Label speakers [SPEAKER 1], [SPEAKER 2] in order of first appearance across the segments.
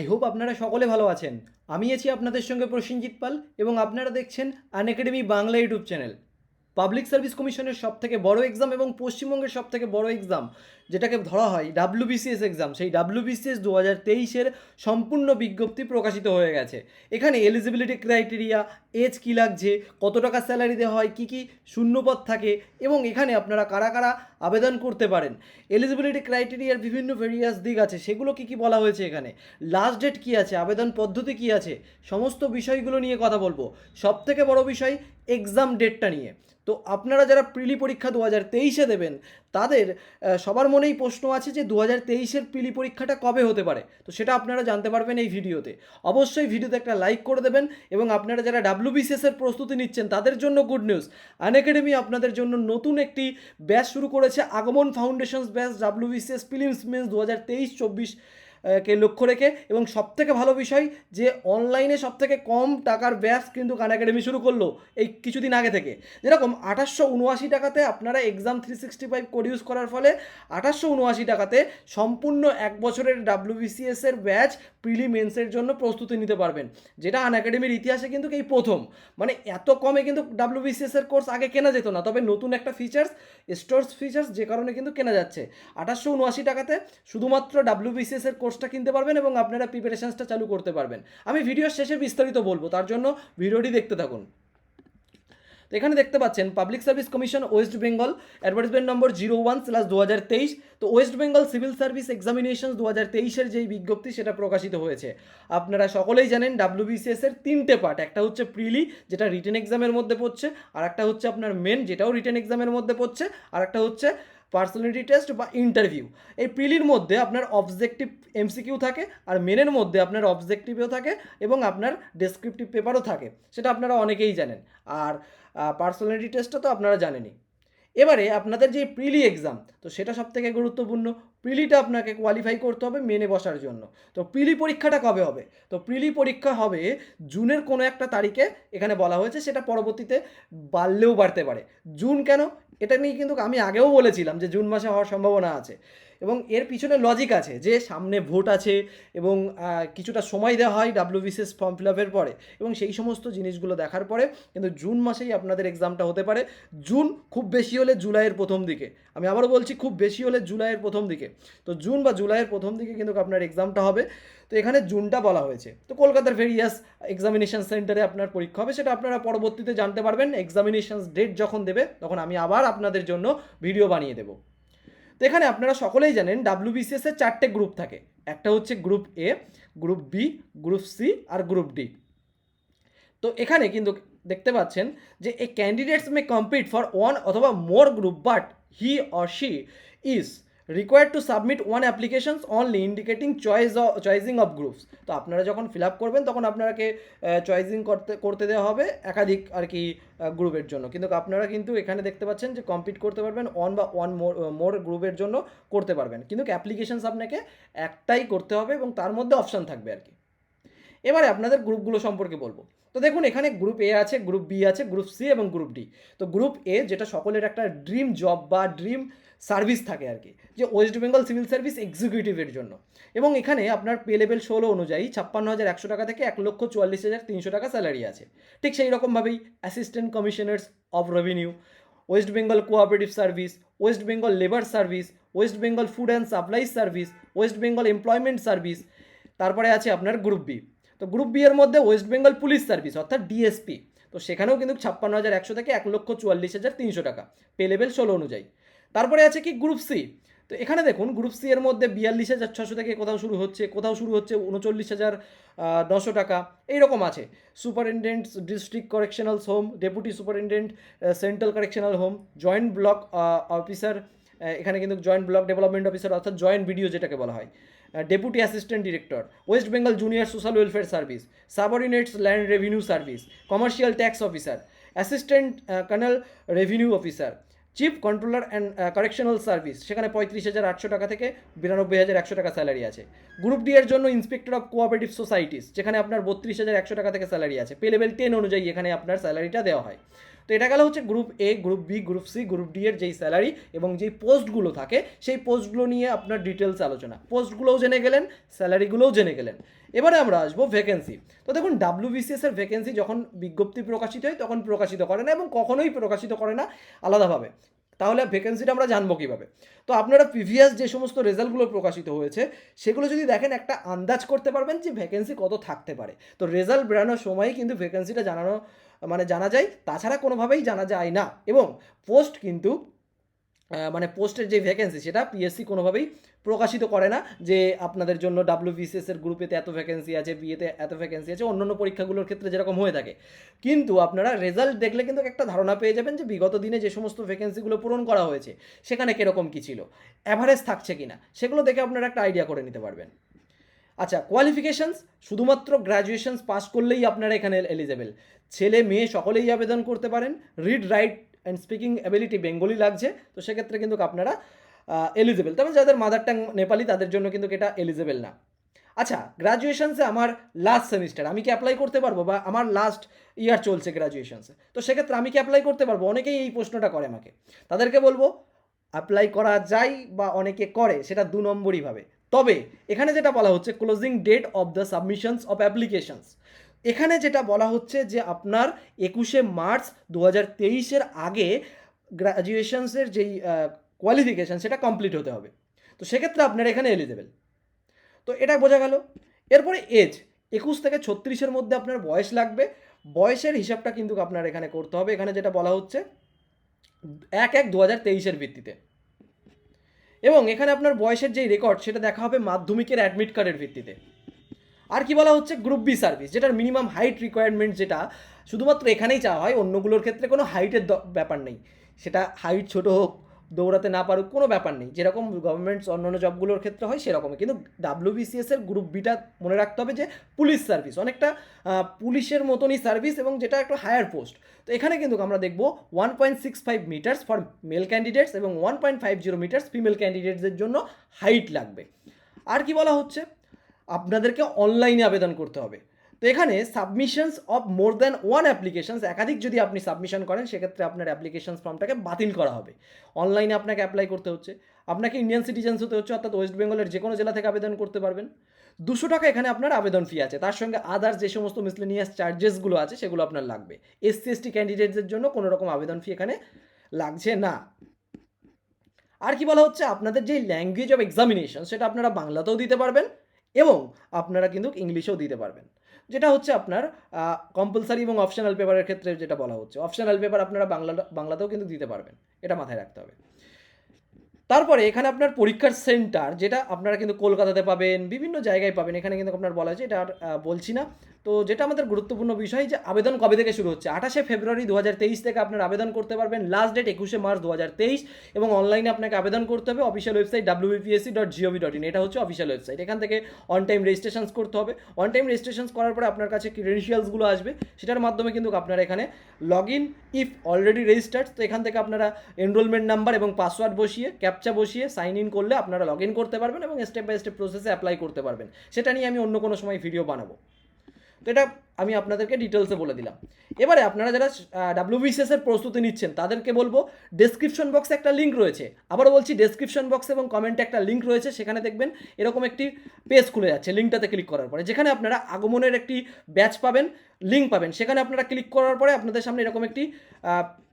[SPEAKER 1] I hope আপনারা সকলে ভালো আছেন। আমি আছি আপনাদের সঙ্গে প্রসেনজিৎ পাল এবং আপনারা দেখছেন Unacademy Bangla YouTube channel. Public service কমিশনের সবথেকে বড় এক্সাম এবং পশ্চিমবঙ্গের সবথেকে বড় এক্সাম যেটাকে ধরা হয় WBCS এক্সাম, সেই WBCS 2023-এর সম্পূর্ণ বিজ্ঞপ্তি প্রকাশিত হয়ে গেছে। এখানে এলিজিবিলিটি ক্রাইটেরিয়া, এজ কী লাগছে, কত টাকা স্যালারি দেওয়া হয়, কী কী শূন্যপদ থাকে এবং এখানে আপনারা কারা কারা আবেদন করতে পারেন। এলিজিবিলিটি ক্রাইটেরিয়ার বিভিন্ন ভেরিয়াস দিক আছে, সেগুলো কী কী বলা হয়েছে এখানে, লাস্ট ডেট কী আছে, আবেদন পদ্ধতি কী আছে, সমস্ত বিষয়গুলো নিয়ে কথা বলবো। সবথেকে বড় বিষয় এক্সাম ডেটটা নিয়ে। তো আপনারা যারা প্রিলি পরীক্ষা 2023-এ দেবেন তাদের সবার মনেই প্রশ্ন আছে যে 2023-এর প্রিলি পরীক্ষাটা কবে হতে পারে। তো সেটা আপনারা জানতে পারবেন এই ভিডিওতে। অবশ্যই ভিডিওতে একটা লাইক করে দেবেন এবং আপনারা যারা WBCS-এর প্রস্তুতি নিচ্ছেন তাদের জন্য গুড নিউজ, আনএকাডেমি আপনাদের জন্য নতুন একটি ব্যাচ শুরু করেছে, আগমন foundations batch WBCS prelims men's 2023-24 কে লক্ষ্য রেখে। এবং সবথেকে ভালো বিষয় যে অনলাইনে সবথেকে কম টাকার ব্যাচ কিন্তু আনএকাডেমি শুরু করলো এই কিছুদিন আগে থেকে। যেরকম 879 টাকাতে আপনারা এক্সাম 365 কোড ইউজ করার ফলে 879 টাকাতে সম্পূর্ণ এক বছরের WBCS-এর ব্যাচ প্রিলিমেন্সের জন্য প্রস্তুতি নিতে পারবেন, যেটা আনএকাডেমির ইতিহাসে কিন্তু এই প্রথম। মানে এত কমে কিন্তু WBCS-এর কোর্স আগে কেনা যেত না, তবে নতুন একটা ফিচার্স, স্টোরস ফিচার্স, যে কারণে কিন্তু কেনা যাচ্ছে। 879 টাকাতে শুধুমাত্র WBCS-এর কোর্সটা কিনতে পারবেন এবং আপনারা প্রিপারেশনসটা চালু করতে পারবেন। আমি ভিডিওর শেষে বিস্তারিত বলবো, তার জন্য ভিডিওটি দেখতে থাকুন। তো এখানে দেখতে পাচ্ছেন public service commission West Bengal, advertisement number 01/2023। তো West Bengal civil service examination 2023-এর যেই বিজ্ঞপ্তি সেটা প্রকাশিত হয়েছে। আপনারা সকলেই জানেন WBCS-এর 3টে পার্ট, একটা হচ্ছে প্রিলি যেটা রিটেন এক্সামের মধ্যে পড়ছে, আর একটা হচ্ছে আপনার মেন যেটাও রিটেন এক্সামের মধ্যে পড়ছে, আর একটা হচ্ছে পার্সোনালিটি টেস্ট বা ইন্টারভিউ। এই প্রিলির মধ্যে আপনার অবজেক্টিভ MCQ থাকে, আর মেনের মধ্যে আপনার অবজেক্টিভও থাকে এবং আপনার ডেসক্রিপটিভ পেপারও থাকে, সেটা আপনারা অনেকেই জানেন। আর পার্সোনালিটি টেস্টটা তো আপনারা জানেনই। এবারে আপনাদের যে প্রিলি এক্সাম, তো সেটা সবথেকে গুরুত্বপূর্ণ। প্রিলিটা আপনাকে কোয়ালিফাই করতে হবে মেনে বসার জন্য। তো প্রিলি পরীক্ষাটা কবে হবে? তো প্রিলি পরীক্ষা হবে জুনের কোনো একটা তারিখে, এখানে বলা হয়েছে, সেটা পরবর্তীতে বাড়লেও বাড়তে পারে। জুন কেন, এটা নিয়ে কিন্তু আমি আগেও বলেছিলাম যে জুন মাসে হওয়ার সম্ভাবনা আছে এবং এর পিছনে লজিক আছে যে সামনে ভোট আছে এবং কিছুটা সময় দেওয়া হয় WBCS ফর্ম ফিল আপের পরে, এবং সেই সমস্ত জিনিসগুলো দেখার পরে কিন্তু জুন মাসেই আপনাদের এক্সামটা হতে পারে। জুন, খুব বেশি হলে জুলাইয়ের প্রথম দিকে। আমি আবারও বলছি, খুব বেশি হলে জুলাইয়ের প্রথম দিকে। তো জুন বা জুলাইয়ের প্রথম দিকে কিন্তু আপনার এক্সামটা হবে। তো এখানে জুনটা বলা হয়েছে। তো কলকাতার ভেরিয়াস এক্সামিনেশন সেন্টারে আপনার পরীক্ষা হবে, সেটা আপনারা পরবর্তীতে জানতে পারবেন। এক্সামিনেশন ডেট যখন দেবে তখন আমি আবার আপনাদের জন্য ভিডিও বানিয়ে দেবো। তো এখানে আপনারা সকলেই জানেন WBCS-এর 4টে গ্রুপ থাকে। একটা হচ্ছে group A, group B, group C আর গ্রুপ D। তো এখানে কিন্তু দেখতে পাচ্ছেন যে এই candidates may compete for one অথবা more group, but he or she is required to submit one applications only indicating choosing of groups. তো আপনারা যখন ফিল আপ করবেন তখন আপনাকে চয়েসিং করতে দেওয়া হবে একাধিক আর কি গ্রুপের জন্য, কিন্তু আপনারা কিন্তু এখানে দেখতে পাচ্ছেন যে কম্পিট করতে পারবেন ওয়ান মোর গ্রুপের জন্য করতে পারবেন, কিন্তু অ্যাপ্লিকেশনস আপনাকে একটাই করতে হবে এবং তার মধ্যে অপশান থাকবে আর কি। এবারে আপনাদের গ্রুপগুলো সম্পর্কে বলবো। তো দেখুন, এখানে গ্রুপ A আছে, গ্রুপ B আছে, গ্রুপ C এবং গ্রুপ D। তো গ্রুপ A যেটা সকলের একটা ড্রিম জব বা ড্রিম সার্ভিস থাকে আর কি, যে ওয়েস্ট বেঙ্গল সিভিল সার্ভিস এক্সিকিউটিভের জন্য, এবং এখানে আপনার পে লেভেল 16 অনুযায়ী 56,100 টাকা থেকে 1,44,300 টাকা স্যালারি আছে। ঠিক সেই রকমভাবেই assistant commissioners of revenue, West Bengal cooperative service, West Bengal labour service, West Bengal food and supply service, West Bengal employment service. তারপরে আছে আপনার গ্রুপ B। তো গ্রুপ B এর মধ্যে ওয়েস্ট বেঙ্গল পুলিশ সার্ভিস অর্থাৎ DSP, তো সেখানেও কিন্তু 56,100 থেকে 1,44,300 টাকা পে লেভেল 16 অনুযায়ী। তারপরে আছে কি গ্রুপ C। তো এখানে দেখুন গ্রুপ C এর মধ্যে 42,600 থেকে কোথাও শুরু হচ্ছে 39,900 টাকা, এইরকম আছে। Superintendent district correctional home, deputy superintendent central correctional home, joint block officer, এখানে কিন্তু জয়েন্ট ব্লক ডেভেলপমেন্ট অফিসার অর্থাৎ জয়েন্ট BDO যেটাকে বলা হয়, deputy assistant director, West Bengal junior social welfare service, সাবঅর্ডিনেটস land revenue service, commercial tax officer, assistant Karnal revenue officer, chief controller and correctional service, সেখানে 35,800 টাকা থেকে 92,100 টাকা স্যালারি আছে। গ্রুপ D এর জন্য ইন্সপেক্টর অফ কোঅপারেটিভ সোসাইটিস, যেখানে আপনার 32,100 টাকা থেকে স্যালারি আছে, পে লেভেল 10 অনুযায়ী এখানে আপনার স্যালারিটা দেওয়া হয়। তো তো এটা গেল হচ্ছে group A, group B, group C, group D এর যেই স্যালারি এবং যেই পোস্টগুলো থাকে সেই পোস্টগুলো নিয়ে আপনার ডিটেলস আলোচনা। পোস্টগুলোও জেনে গেলেন, স্যালারিগুলোও জেনে গেলেন। এবারে আমরা আসবো ভ্যাকেন্সি। তো দেখুন WBCS এর ভ্যাকেন্সি যখন বিজ্ঞপ্তি প্রকাশিত হয় তখন প্রকাশিত করে না এবং কখনোই প্রকাশিত করে না আলাদাভাবে। তাহলে ভ্যাকেন্সিটা আমরা জানবো কীভাবে? তো আপনারা প্রিভিয়াস যে সমস্ত রেজাল্টগুলো প্রকাশিত হয়েছে সেগুলো যদি দেখেন একটা আন্দাজ করতে পারবেন যে ভ্যাকেন্সি কত থাকতে পারে। তো রেজাল্ট বেরানোর সময়ই কিন্তু ভ্যাকেন্সিটা জানা যায়, তাছাড়া কোনোভাবেই জানা যায় না। এবং পোস্ট কিন্তু পোস্টের যে ভ্যাকেন্সি সেটা পিএসসি কোনোভাবেই প্রকাশিত করে না যে আপনাদের জন্য WBCS এর গ্রুপেতে এত ভ্যাকেন্সি আছে, বিএতে এত ভ্যাকেন্সি আছে, অন্যান্য পরীক্ষাগুলোর ক্ষেত্রে যেরকম হয়ে থাকে। কিন্তু আপনারা রেজাল্ট দেখলে কিন্তু একটা ধারণা পেয়ে যাবেন যে বিগত দিনে যে সমস্ত ভ্যাকেন্সিগুলো পূরণ করা হয়েছে সেখানে কীরকম কী ছিল, অ্যাভারেজ থাকছে কি না, সেগুলো দেখে আপনারা একটা আইডিয়া করে নিতে পারবেন। আচ্ছা, কোয়ালিফিকেশানস শুধুমাত্র গ্র্যাজুয়েশনস পাস করলেই আপনারা এখানে এলিজেবল। ছেলে মেয়ে সকলেই আবেদন করতে পারেন। Read, right and speaking ability Bengali লাগছে, তো সেক্ষেত্রে কিন্তু আপনারা এলিজেবল। তবে যাদের মাদার টাং নেপালি তাদের জন্য কিন্তু এটা এলিজেবল না। আচ্ছা, গ্র্যাজুয়েশনসে আমার লাস্ট সেমিস্টার, আমি কি অ্যাপ্লাই করতে পারবো? বা আমার লাস্ট ইয়ার চলছে গ্র্যাজুয়েশনসে, তো সেক্ষেত্রে আমি কি অ্যাপ্লাই করতে পারবো? অনেকেই এই প্রশ্নটা করে আমাকে। তাদেরকে বলবো অ্যাপ্লাই করা যায় বা অনেকে করে, সেটা 2 নম্বরই ভাবে। তবে এখানে যেটা বলা হচ্ছে closing date of the submissions of applications, এখানে যেটা বলা হচ্ছে যে আপনার 21শে মার্চ 2023-এর আগে গ্র্যাজুয়েশনসের যেই কোয়ালিফিকেশান সেটা কমপ্লিট হতে হবে। তো সেক্ষেত্রে আপনারা এখানে এলিজেবল। তো এটা বোঝা গেল। এরপরে এজ 21 থেকে 36-এর মধ্যে আপনার বয়স লাগবে। বয়সের হিসাবটা কিন্তু আপনার এখানে করতে হবে। এখানে যেটা বলা হচ্ছে 1/1/2023-এর ভিত্তিতে। এবং এখানে আপনার বয়সের যেই রেকর্ড সেটা দেখা হবে মাধ্যমিকের অ্যাডমিট কার্ডের ভিত্তিতে। আর কি বলা হচ্ছে গ্রুপ বি সার্ভিস, যেটার মিনিমাম হাইট রিকোয়ারমেন্ট যেটা শুধুমাত্র এখানেই চাওয়া হয়, অন্যগুলোর ক্ষেত্রে কোনো হাইটের ব্যাপার নেই। সেটা হাইট ছোট হোক, দৌড়াতে না পারুক, কোনো ব্যাপার নেই। যেরকম গভর্নমেন্টস অন্যান্য জবগুলোর ক্ষেত্রে হয় সেরকমই। কিন্তু WBCS এর গ্রুপ বিটা মনে রাখতে হবে যে পুলিশ সার্ভিস, অনেকটা পুলিশের মতনই সার্ভিস এবং যেটা একটা হায়ার পোস্ট। তো এখানে কিন্তু আমরা দেখব 1.65 মিটার্স ফর মেল ক্যান্ডিডেটস এবং 1.50 মিটার্স ফিমেল ক্যান্ডিডেটসদের জন্য হাইট লাগবে। আর কি বলা হচ্ছে আপনাদেরকে অনলাইনে আবেদন করতে হবে। তো এখানে submissions of more than one applications, একাধিক যদি আপনি সাবমিশন করেন সেক্ষেত্রে আপনার অ্যাপ্লিকেশনস ফর্মটাকে বাতিল করা হবে। অনলাইনে আপনাকে অ্যাপ্লাই করতে হচ্ছে, আপনাকে ইন্ডিয়ান সিটিজেন্স হতে হচ্ছে, অর্থাৎ ওয়েস্ট বেঙ্গলের যে কোনো জেলা থেকে আবেদন করতে পারবেন। 200 টাকা এখানে আপনার আবেদন ফি আছে, তার সঙ্গে আদার্স যে সমস্ত মিসলেনিয়াস চার্জেসগুলো আছে সেগুলো আপনার লাগবে। SC/ST ক্যান্ডিডেটদের জন্য কোনো রকম আবেদন ফি এখানে লাগছে না। আর কি বলা হচ্ছে আপনাদের যে ল্যাঙ্গুয়েজ অফ এক্সামিনেশন সেটা আপনারা বাংলাতেও দিতে পারবেন এবং আপনারা কিন্তু ইংলিশেও দিতে পারবেন, যেটা হচ্ছে আপনার কম্পালসারি এবং অপশনাল পেপারের ক্ষেত্রে যেটা বলা হচ্ছে। অপশনাল পেপার আপনারা বাংলাতেও কিন্তু দিতে পারবেন, এটা মাথায় রাখতে হবে। তারপরে এখানে আপনার পরীক্ষার সেন্টার যেটা আপনারা কিন্তু কলকাতাতে পাবেন, বিভিন্ন জায়গায় পাবেন, এখানে কিন্তু আপনার বলা হয়েছে, এটা আর বলছি না। তো যেটা আমাদের গুরুত্বপূর্ণ বিষয় যে আবেদন কবে থেকে শুরু হচ্ছে, 28শে ফেব্রুয়ারি 2023 থেকে আপনার আবেদন করতে পারবেন। লাস্ট ডেট 21শে মার্চ 2023 এবং অনলাইনে আপনাকে আবেদন করতে হবে। অফিসিয়াল ওয়েবসাইট WBPSC.gov.in, এটা হচ্ছে অফিসিয়াল ওয়েবসাইট। এখান থেকে অন টাইম রেজিস্ট্রেশনস করতে হবে। অন টাইম রেজিস্ট্রেশনস করার পরে আপনার কাছে ক্রেডেনশিয়ালসগুলো আসবে, সেটার মাধ্যমে কিন্তু আপনারা এখানে log in if already registered. তো এখান থেকে আপনারা এনরোলমেন্ট নাম্বার এবং পাসওয়ার্ড বসিয়ে ক্যাপচা বসিয়ে সাইন ইন করলে আপনারা লগ ইন করতে পারবেন এবং স্টেপ বাই স্টেপ প্রসেসে অ্যাপ্লাই করতে পারবেন। সেটা নিয়ে আমি অন্য কোনো সময় ভিডিও বানাবো। তো এটা আমি আপনাদেরকে ডিটেলসে বলে দিলাম। এবারে আপনারা যারা WBCS এর প্রস্তুতি নিচ্ছেন তাদেরকে বলবো ডেসক্রিপশন বক্সে একটা লিঙ্ক রয়েছে। আবারও বলছি, ডেসক্রিপশন বক্সে এবং কমেন্টে একটা লিঙ্ক রয়েছে, সেখানে দেখবেন এরকম একটি পেজ খুলে যাচ্ছে। লিঙ্কটাতে ক্লিক করার পরে যেখানে আপনারা আগমনের একটি ব্যাচ পাবেন, লিঙ্ক পাবেন, সেখানে আপনারা ক্লিক করার পরে আপনাদের সামনে এরকম একটি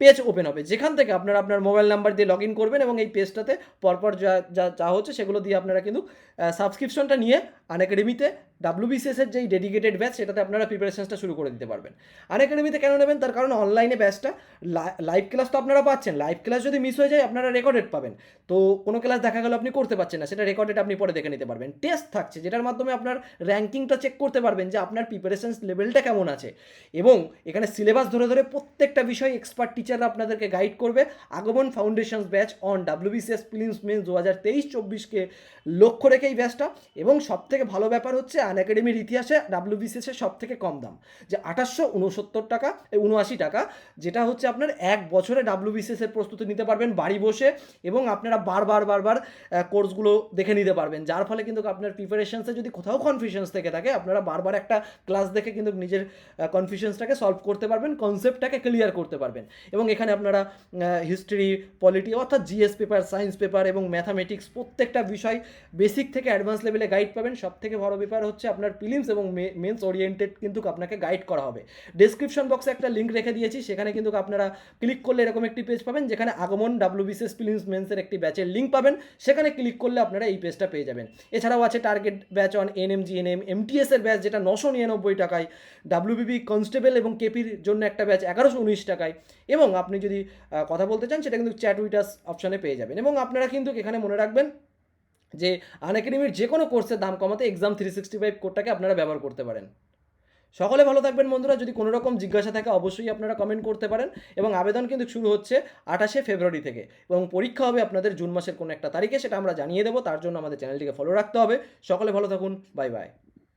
[SPEAKER 1] পেজ ওপেন হবে, যেখান থেকে আপনারা আপনার মোবাইল নাম্বার দিয়ে লগ ইন করবেন এবং এই পেজটাতে পরপর যা হচ্ছে সেগুলো দিয়ে আপনারা কিন্তু সাবস্ক্রিপশনটা নিয়ে আনএকাডেমিতে WBCS এর যেই ডেডিকেটেড ব্যাচ সেটাতে আপনারা প্রিপারেশনসটা শুরু করে দিতে পারবেন। আনএকাডেমিতে কেন নেবেন? তার কারণ অনলাইনে ব্যাচটা লাইভ ক্লাস তো আপনারা পাচ্ছেন, লাইভ ক্লাস যদি মিস হয়ে যায় আপনারা রেকর্ডেড পাবেন। তো কোনো ক্লাস দেখা গেল আপনি করতে পারছেন না, সেটা রেকর্ডেড আপনি পরে দেখে নিতে পারবেন। টেস্ট থাকছে যেটার মাধ্যমে আপনার র্যাঙ্কিংটা চেক করতে পারবেন যে আপনার প্রিপারেশনস লেভেলটা কেমন আছে। এবং এখানে সিলেবাস ধরে ধরে প্রত্যেকটা বিষয় এক্সপার্ট টিচাররা আপনাদেরকে গাইড করবে। Agaman foundations batch on WBCS prelims mains 2023-24কে লক্ষ্য রেখে এই ব্যাচটা। এবং সবথেকে ভালো ব্যাপার হচ্ছে আনএকাডেমির ইতিহাসে WBCS এর সবথেকে কম দাম, যে 2869 টাকা 79 টাকা, যেটা হচ্ছে আপনার 1 বছরে WBCS এর প্রস্তুতি নিতে পারবেন বাড়ি বসে, এবং আপনারা বারবার কোর্সগুলো দেখে নিতে পারবেন, যার ফলে কিন্তু আপনার প্রিপারেশনসে যদি কোথাও কনফিউশনস থেকে থাকে আপনারা বারবার একটা ক্লাস দেখে কিন্তু নিজের কনফিউশনসটাকে সলভ করতে পারবেন, কনসেপ্টটাকে ক্লিয়ার করতে পারবেন। এবং এখানে আপনারা হিস্ট্রি, পলিটি অর্থাৎ জিএস পেপার, সায়েন্স পেপার এবং ম্যাথামেটিক্স প্রত্যেকটা বিষয় বেসিক থেকে অ্যাডভান্স লেভেলে গাইড পাবেন। সব থেকে বড় ব্যাপার হচ্ছে আপনার প্রিলিমস এবং মেন্স ওরিয়েন্টেড কিন্তু আপনাকে গাইড করা হবে। ডেসক্রিপশন বক্সে একটা লিঙ্ক রেখে দিয়েছি, সেখানে কিন্তু আপনারা ক্লিক করলে এরকম একটি পেজ পাবেন যেখানে আগমন WBCS প্রিলিমস মেন্সের একটি ব্যাচের লিঙ্ক পাবেন, সেখানে ক্লিক করলে আপনারা এই পেজটা পেয়ে যাবেন। এছাড়াও আছে target batch on NM, GNM, MTS এর ব্যাচ যেটা 999 টাকায়, WBP কনস্টেবল এবং কেপির জন্য একটা ব্যাচ 1119 টাকায়, এবং আপনি যদি কথা বলতে চান সেটা কিন্তু চ্যাট উইথ আস অপশানে পেয়ে যাবেন। এবং আপনারা কিন্তু এখানে মনে রাখবেন যে আনএকাডেমির যে কোনো কোর্সের দাম কমাতে এক্সাম 365 কোডটাকে আপনারা ব্যবহার করতে পারেন। সকলে ভালো থাকবেন বন্ধুরা। যদি কোনো রকম জিজ্ঞাসা থাকে অবশ্যই আপনারা কমেন্ট করতে পারেন, এবং আবেদন কিন্তু শুরু হচ্ছে 28শে ফেব্রুয়ারি থেকে, এবং পরীক্ষা হবে আপনাদের জুন মাসের কোনো একটা তারিখে, সেটা আমরা জানিয়ে দেবো। তার জন্য আমাদের চ্যানেলটিকে ফলো রাখতে হবে। সকলে ভালো থাকুন, বাই বাই।